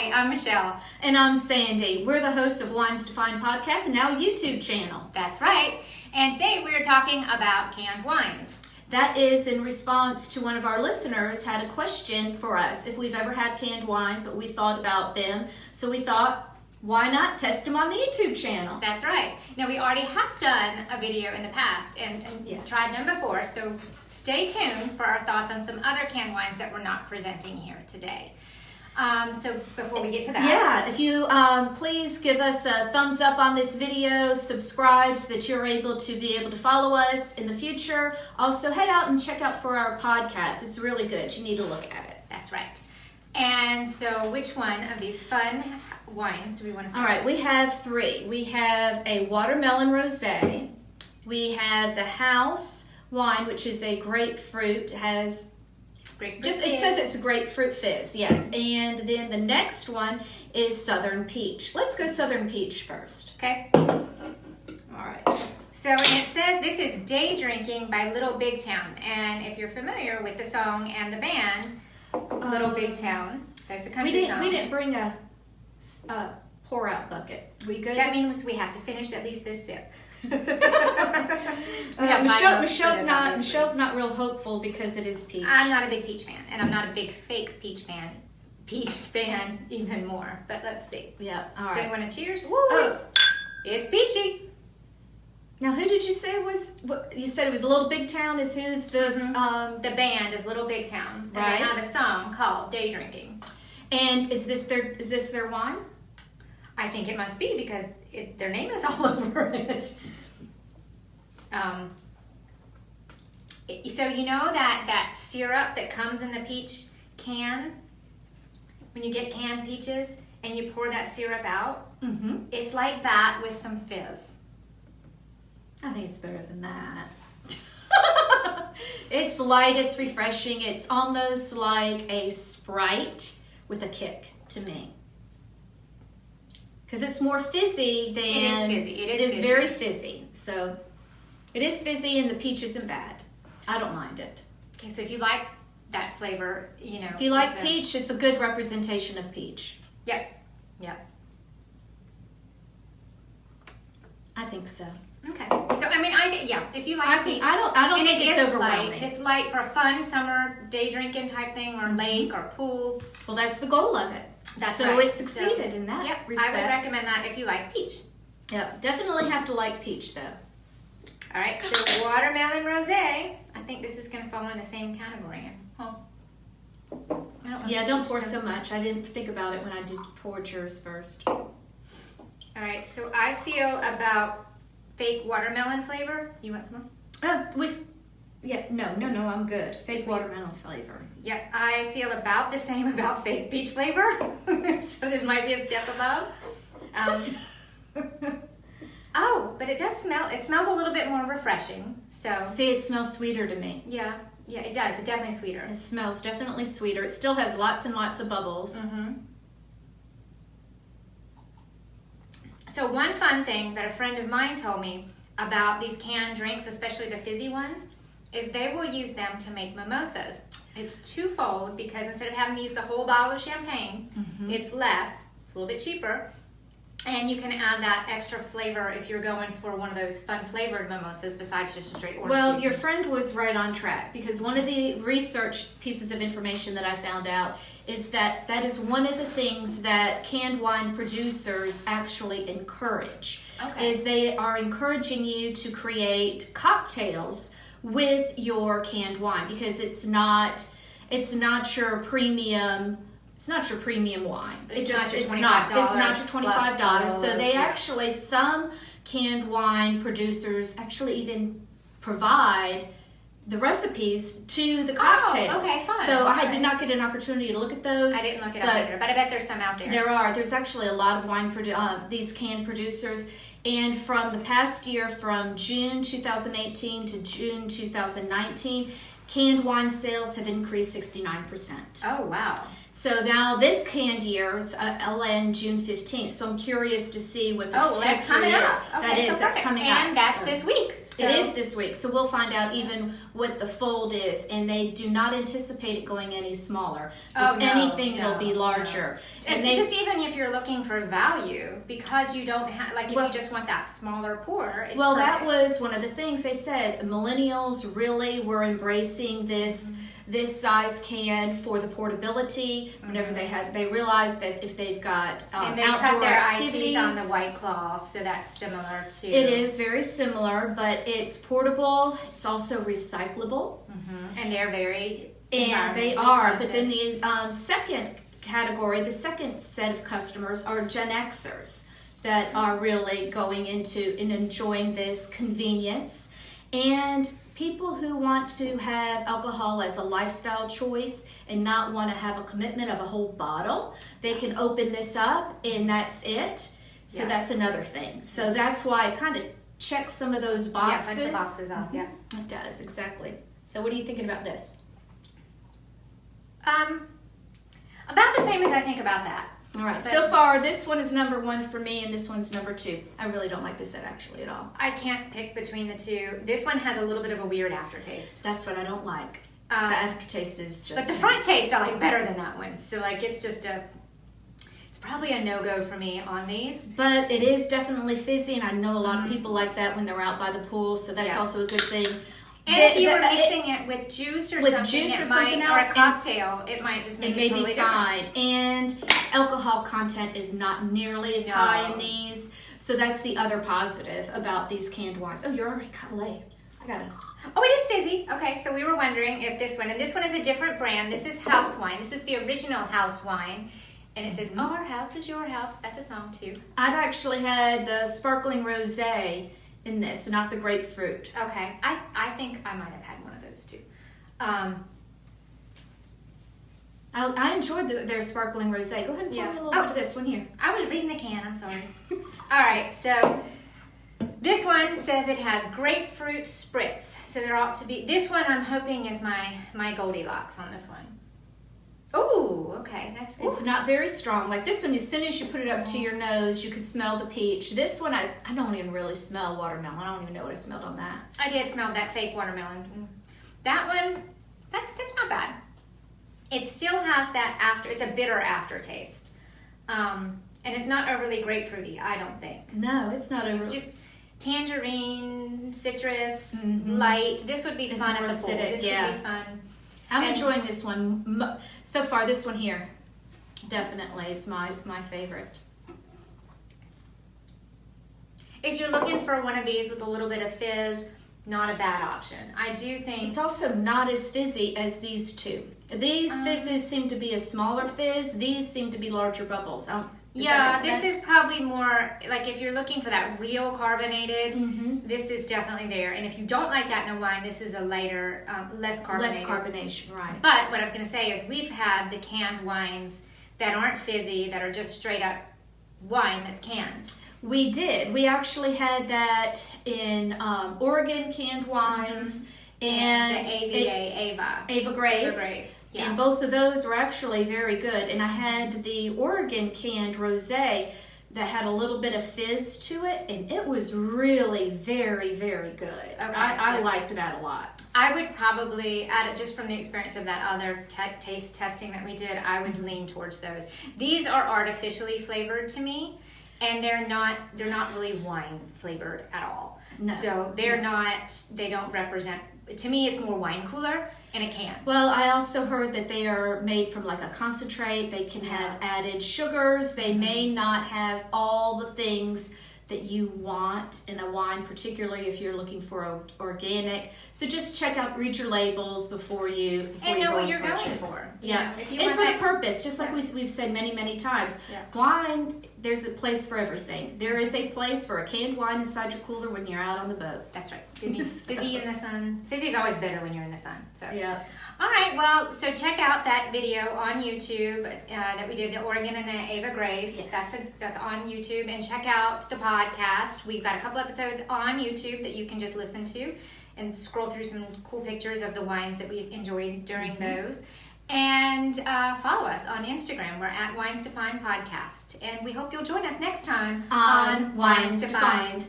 Hi, I'm Michelle. And I'm Sandy. We're the hosts of Wines Defined podcast and now a YouTube channel. That's right. And today we're talking about canned wines. That is in response to one of our listeners had a question for us if we've ever had canned wines, what we thought about them. So we thought, why not test them on the YouTube channel? That's right. Now, we already have done a video in the past and Yes. tried them before, so stay tuned for our thoughts on some other canned wines that we're not presenting here today. So before we get to that. Yeah, if you please give us a thumbs up on this video, subscribe so that you're able to follow us in the future. Also, head out and check out for our podcast. It's really good. You need to look at it. That's right. And so which one of these fun wines do we want to All start right, we have three. We have a watermelon rosé. We have the house wine, which is a grapefruit. It has Grapefruit it says it's a grapefruit fizz, yes. And then the next one is southern peach. Let's go southern peach first. Okay. All right. So, and it says this is Day Drinking by Little Big Town. And if you're familiar with the song and the band, Little Big Town, there's a country song. We didn't bring a pour out bucket. We good? That means we have to finish at least this sip. Michelle's not real hopeful because it is peach. I'm not a big peach fan, and I'm not a big fake peach fan. Peach fan even more. But let's see. Yeah. All right. So you want to cheers? Woo! Oh. It's peachy. Now, who did you say was? What you said it was Little Big Town. Is who's the The band is Little Big Town, and Right. they have a song called Day Drinking. And is this their wine? I think it must be because their name is all over it. So you know that syrup that comes in the peach can? When you get canned peaches and you pour that syrup out? Mm-hmm. It's like that with some fizz. I think it's better than that. It's light, it's refreshing, it's almost like a Sprite with a kick to me. Because it's more fizzy than... It is fizzy. It is very fizzy. So, it is fizzy and the peach isn't bad. I don't mind it. Okay, so if you like that flavor, you know. If you like peach, it's a good representation of peach. Yep. I think so. Okay. So, I mean, I think, if you like peach. I don't think it's overwhelming. Light. It's light for a fun summer day drinking type thing or lake or pool. Well, that's the goal of it. That's so right. it succeeded in that respect. I would recommend that if you like peach. Yeah, definitely have to like peach though. All right, so watermelon rosé. I think this is going to fall in the same category. Huh? Don't pour so much. I didn't think about it when I did poured yours first. All right, so I feel about fake watermelon flavor. You want some more? No, I'm good. Fake watermelon flavor. Yep, I feel about the same about fake peach flavor. So this might be a step above. But it does smell. It smells a little bit more refreshing. So see, it smells sweeter to me. Yeah, it does. It's definitely sweeter. It smells definitely sweeter. It still has lots and lots of bubbles. Mm-hmm. So one fun thing that a friend of mine told me about these canned drinks, especially the fizzy ones, is they will use them to make mimosas. It's twofold because instead of having to use the whole bottle of champagne, it's less. It's a little bit cheaper. And you can add that extra flavor if you're going for one of those fun flavored mimosas besides just a straight orange Well, juice. your friend was right on track because one of the research pieces of information that I found out is that is one of the things that canned wine producers actually encourage. Okay. Is they are encouraging you to create cocktails with your canned wine because it's not your premium. It's not your premium wine. It's not your $25. So they actually, some canned wine producers actually even provide the recipes to the cocktails. Oh, okay, fun. So okay. I did not get an opportunity to look at those. I didn't look it up either, but I bet there's some out there. There's actually a lot of these canned producers. And from the past year, from June 2018 to June 2019, canned wine sales have increased 69%. Oh, wow. So now this canned year is will end June 15th. So I'm curious to see what the that's coming is. up. Okay, That's coming up. And that's this week. It is this week, so we'll find out even what the fold is, and they do not anticipate it going any smaller. If anything, it'll be larger. No. And just even if you're looking for value, because you don't have, like, if you just want that smaller pour, it's perfect. That was one of the things they said. Millennials really were embracing this size can for the portability. Whenever they realized that if they've got and they outdoor cut their activities, eye teeth on the White Claw, so that's similar to. It is very similar, but it's portable. It's also recyclable, and they're very. And they are. But then the second category, the second set of customers are Gen Xers that are really going into and enjoying this convenience, and people who want to have alcohol as a lifestyle choice and not want to have a commitment of a whole bottle, they can open this up and that's it. So that's another thing. So that's why it kind of checks some of those boxes. Yeah, bunch of boxes off, It does, exactly. So what are you thinking about this? About the same as I think about that. All right, so far this one is number 1 for me and this one's number 2. I really don't like this set actually at all. I can't pick between the two. This one has a little bit of a weird aftertaste. That's what I don't like. The aftertaste is just... But the front taste I like better than that one. So like it's probably a no-go for me on these. But it is definitely fizzy, and I know a lot of people like that when they're out by the pool, so that's also a good thing. And if you were mixing it with juice or something else, or a cocktail, it might just make it totally fine. And alcohol content is not nearly as high in these, so that's the other positive about these canned wines. Oh, you're already kind of late. I got it. Oh, it is fizzy. Okay, so we were wondering if this one, and this one is a different brand. This is house wine. This is the original house wine. And it says, "Our house is your house." That's a song too. I've actually had the sparkling rosé in this, not the grapefruit. Okay, I think I might have had one of those too. I enjoyed their sparkling rosé. Go ahead and pour me a little bit of this one here. I was reading the can. I'm sorry. All right, so this one says it has grapefruit spritz. So there ought to be. This one I'm hoping is my Goldilocks on this one. Oh, okay. It's not very strong. Like this one, as soon as you put it up to your nose, you could smell the peach. This one, I don't even really smell watermelon. I don't even know what I smelled on that. I did smell that fake watermelon. That one, that's not bad. It still has that it's a bitter aftertaste. And it's not overly grapefruity, I don't think. No, it's not overly. It's just tangerine, citrus, light. This would be fun at the pool. This would be fun. I'm enjoying this one. So far, this one here definitely is my favorite. If you're looking for one of these with a little bit of fizz, not a bad option. I do think... It's also not as fizzy as these two. These fizzes seem to be a smaller fizz. These seem to be larger bubbles. This is probably more, like if you're looking for that real carbonated, this is definitely there. And if you don't like that in a wine, this is a lighter, less carbonated. Less carbonation, right. But what I was going to say is we've had the canned wines that aren't fizzy, that are just straight up wine that's canned. We did. We actually had that in Oregon canned wines and the Ava Grace. Yeah. And both of those were actually very good. And I had the Oregon canned rosé that had a little bit of fizz to it, and it was really very, very good. Okay. I liked that a lot. I would probably, just from the experience of that other taste testing that we did, I would lean towards those. These are artificially flavored to me, and they're not really wine flavored at all. No. So they don't represent, to me it's more wine cooler in a can. Well, I also heard that they are made from like a concentrate. They can have added sugars. They may not have all the things that you want in a wine, particularly if you're looking for organic. So just read your labels before you know what you're purchase. Going for. Yeah, and for the purpose, just like we've said many, many times. Yeah. Wine, there's a place for everything. There is a place for a canned wine inside your cooler when you're out on the boat. That's right. Fizzy in the sun. Fizzy's always better when you're in the sun. So yeah. All right, well, so check out that video on YouTube that we did, the Oregon and the Ava Grace. Yes. That's on YouTube. And check out the podcast. We've got a couple episodes on YouTube that you can just listen to and scroll through some cool pictures of the wines that we enjoyed during those. And follow us on Instagram. We're at Wines to Find Podcast. And we hope you'll join us next time on Wines to Find.